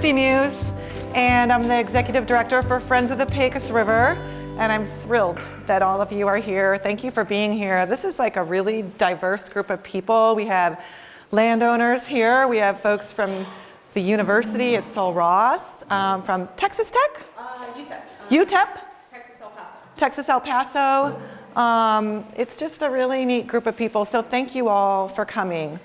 Christy Muse, and I'm the Executive Director for Friends of the Pecos River, and I'm thrilled that all of you are here. Thank you for being here. This is like a really diverse group of people. We have landowners here. We have folks from the university at Sul Ross, from Texas Tech? UTEP. Texas El Paso. It's just a really neat group of people, so thank you all for coming.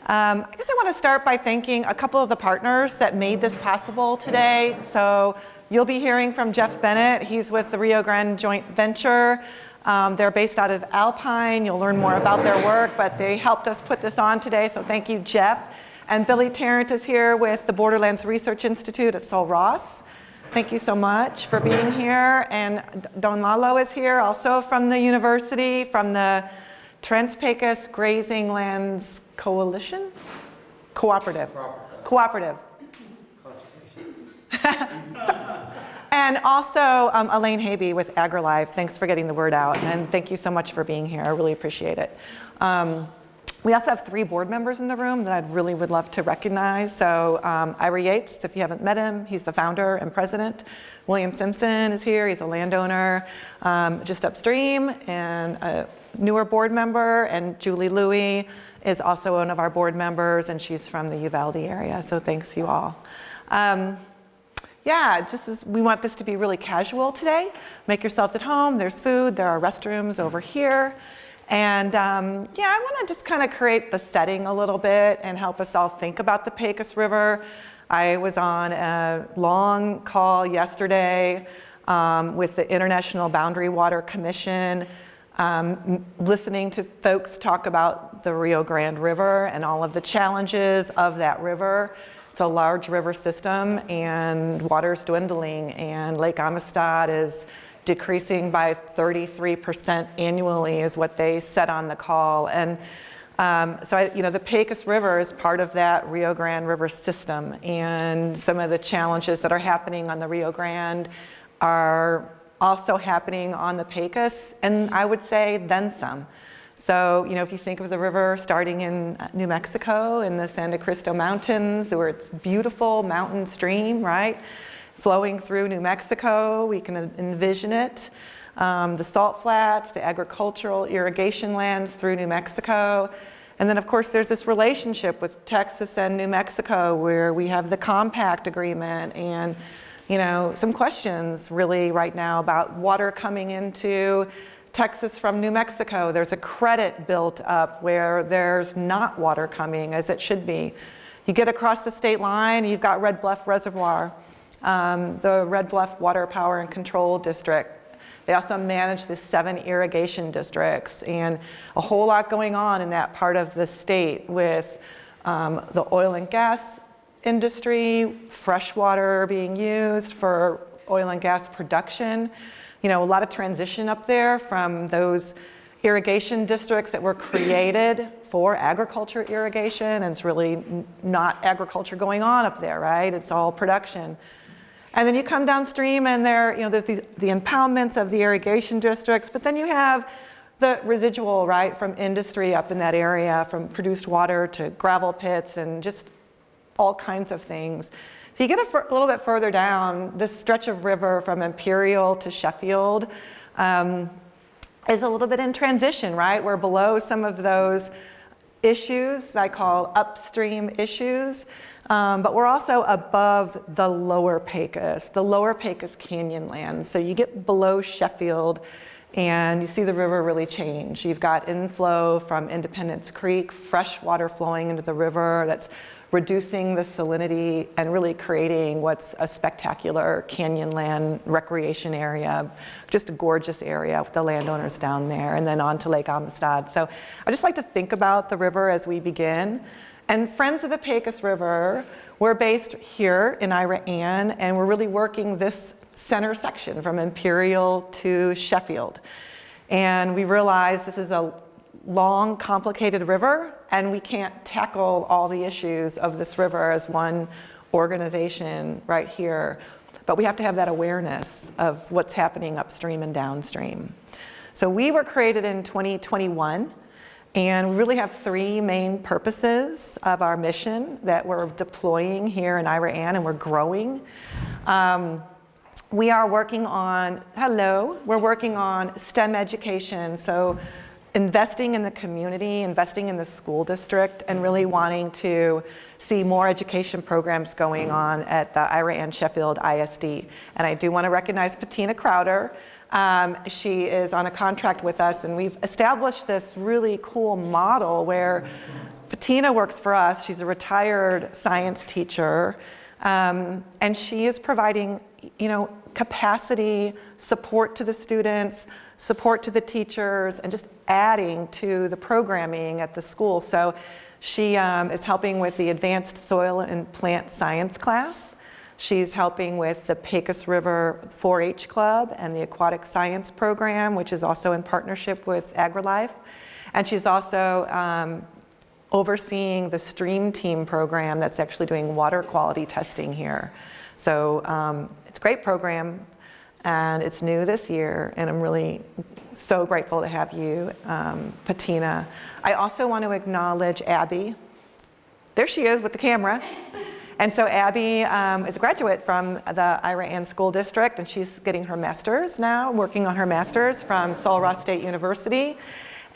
I guess I want to start by thanking a couple of the partners that made this possible today. So you'll be hearing from Jeff Bennett. He's with the Rio Grande Joint Venture. They're based out of Alpine. You'll learn more about their work, but they helped us put this on today, so thank you, Jeff. And Billy Tarrant is here with the Borderlands Research Institute at Sul Ross. Thank you so much for being here. And Don Lalo is here, also from the university, from the Trans-Pecos Grazing Lands Coalition? Cooperative. And also Elaine Habe with AgriLive. Thanks for getting the word out, and thank you so much for being here. I really appreciate it. We also have 3 board members in the room that I really would love to recognize. So Ira Yates, if you haven't met him, he's the founder and president. William Simpson is here, he's a landowner just upstream and a newer board member. And Julie Louie is also one of our board members, and she's from the Uvalde area, so thanks you all. Yeah, we want this to be really casual today. Make yourselves at home, there's food, there are restrooms over here. And yeah, I want to just kind of create the setting a little bit and help us all think about the Pecos River. I was on a long call yesterday with the International Boundary Water Commission, listening to folks talk about the Rio Grande River and all of the challenges of that river. It's a large river system, and water's dwindling, and Lake Amistad is decreasing by 33% annually is what they said on the call. And so the Pecos River is part of that Rio Grande River system, and some of the challenges that are happening on the Rio Grande are also happening on the Pecos, and I would say then some. So, if you think of the river starting in New Mexico in the San Cristo Mountains, where it's beautiful mountain stream, right? Flowing through New Mexico, we can envision it. The salt flats, the agricultural irrigation lands through New Mexico. And then of course there's this relationship with Texas and New Mexico where we have the compact agreement and some questions really right now about water coming into Texas from New Mexico. There's a credit built up where there's not water coming as it should be. You get across the state line, you've got Red Bluff Reservoir. The Red Bluff Water Power and Control District. They also manage the 7 irrigation districts, and a whole lot going on in that part of the state with the oil and gas industry, fresh water being used for oil and gas production. A lot of transition up there from those irrigation districts that were created for agriculture irrigation, and it's really not agriculture going on up there, right? It's all production. And then you come downstream and there's the impoundments of the irrigation districts, but then you have the residual, right, from industry up in that area, from produced water to gravel pits and just all kinds of things. So you get a little bit further down, this stretch of river from Imperial to Sheffield is a little bit in transition, right? We're below some of those issues that I call upstream issues. But we're also above the lower Pecos Canyon land. So you get below Sheffield and you see the river really change. You've got inflow from Independence Creek, fresh water flowing into the river that's reducing the salinity and really creating what's a spectacular canyonland recreation area, just a gorgeous area with the landowners down there, and then on to Lake Amistad. So I just like to think about the river as we begin. And Friends of the Pecos River, we're based here in Ira Ann, and we're really working this center section from Imperial to Sheffield. And we realize this is a long, complicated river, and we can't tackle all the issues of this river as one organization right here. But we have to have that awareness of what's happening upstream and downstream. So we were created in 2021. And we really have three main purposes of our mission that we're deploying here in Iran, and we're growing. We are working on, we're working on STEM education, so investing in the community, investing in the school district, and really wanting to see more education programs going on at the Iran Sheffield ISD. And I do want to recognize Patina Crowder. She is on a contract with us, and we've established this really cool model where Patina works for us. She's a retired science teacher, and she is providing, capacity, support to the students, support to the teachers, and just adding to the programming at the school. So she is helping with the advanced soil and plant science class. She's helping with the Pecos River 4-H Club and the aquatic science program, which is also in partnership with AgriLife. And she's also overseeing the Stream Team program that's actually doing water quality testing here. So it's a great program, and it's new this year, and I'm really so grateful to have you, Patina. I also want to acknowledge Abby. There she is with the camera. And so Abby is a graduate from the Iran School District, and she's getting her master's now, working on her master's from Sul Ross State University.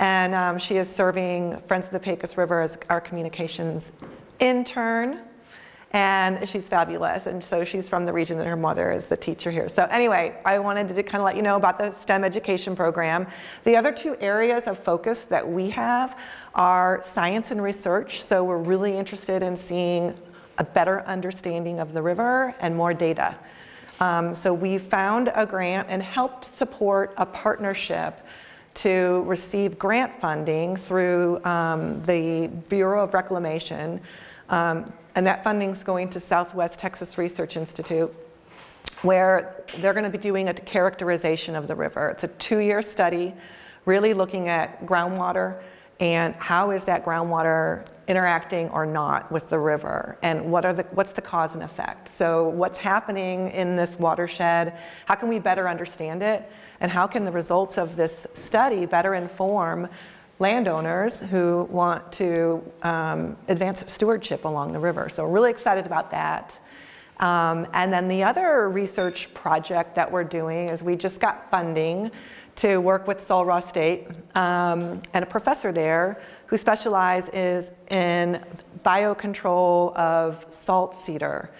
And she is serving Friends of the Pecos River as our communications intern. And she's fabulous. And so she's from the region that her mother is the teacher here. So anyway, I wanted to kind of let you know about the STEM education program. The other two areas of focus that we have are science and research. So we're really interested in seeing a better understanding of the river and more data. So we found a grant and helped support a partnership to receive grant funding through the Bureau of Reclamation. And that funding is going to Southwest Texas Research Institute, where they're going to be doing a characterization of the river. It's a 2-year study, really looking at groundwater and how is that groundwater interacting or not with the river, and what's the cause and effect. So what's happening in this watershed, how can we better understand it, and how can the results of this study better inform landowners who want to advance stewardship along the river. So we're really excited about that. And then the other research project that we're doing is we just got funding to work with Sul Ross State and a professor there who specializes in biocontrol of salt cedar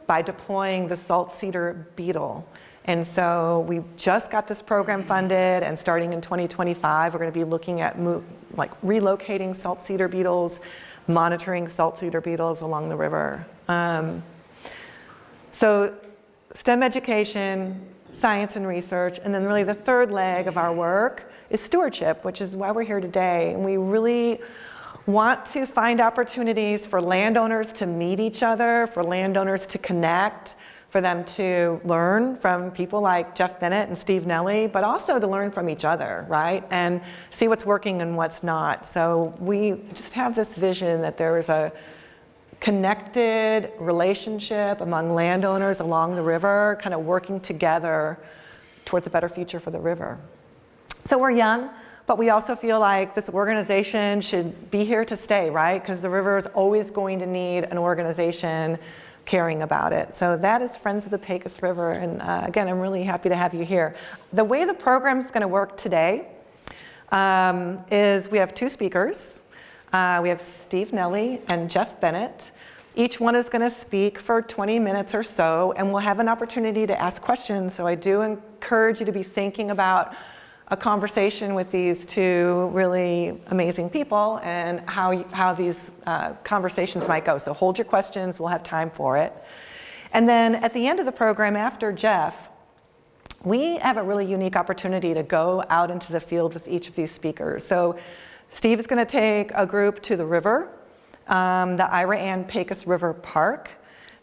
by deploying the salt cedar beetle. And so we just got this program funded, and starting in 2025, we're going to be looking at relocating salt cedar beetles, monitoring salt cedar beetles along the river. So STEM education, science and research, and then really the third leg of our work is stewardship, which is why we're here today. And we really want to find opportunities for landowners to meet each other, for landowners to connect, for them to learn from people like Jeff Bennett and Steve Nelly, but also to learn from each other, right? And see what's working and what's not. So we just have this vision that there is a connected relationship among landowners along the river, kind of working together towards a better future for the river. So we're young, but we also feel like this organization should be here to stay, right? Because the river is always going to need an organization caring about it. So that is Friends of the Pecos River, and again, I'm really happy to have you here. The way the program is going to work today is we have two speakers. We have Steve Nelly and Jeff Bennett. Each one is going to speak for 20 minutes or so, and we'll have an opportunity to ask questions. So I do encourage you to be thinking about a conversation with these two really amazing people and how these conversations might go. So hold your questions, we'll have time for it. And then at the end of the program, after Jeff, we have a really unique opportunity to go out into the field with each of these speakers. So Steve is going to take a group to the river, the Iran Pecos River Park,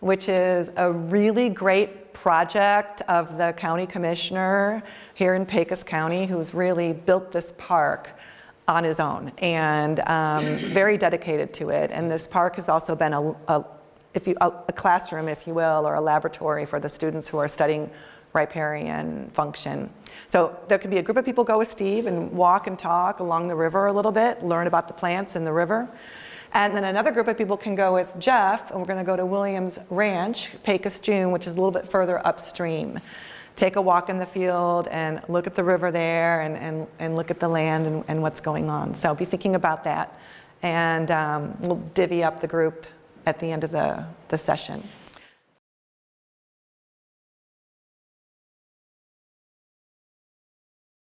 which is a really great project of the county commissioner here in Pecos County, who's really built this park on his own and very dedicated to it. And this park has also been a classroom, if you will, or a laboratory for the students who are studying riparian function. So there could be a group of people go with Steve and walk and talk along the river a little bit, learn about the plants in the river. And then another group of people can go with Jeff, and we're going to go to Williams Ranch, Pecos, June, which is a little bit further upstream. Take a walk in the field and look at the river there and look at the land and what's going on. So be thinking about that. And we'll divvy up the group at the end of the session.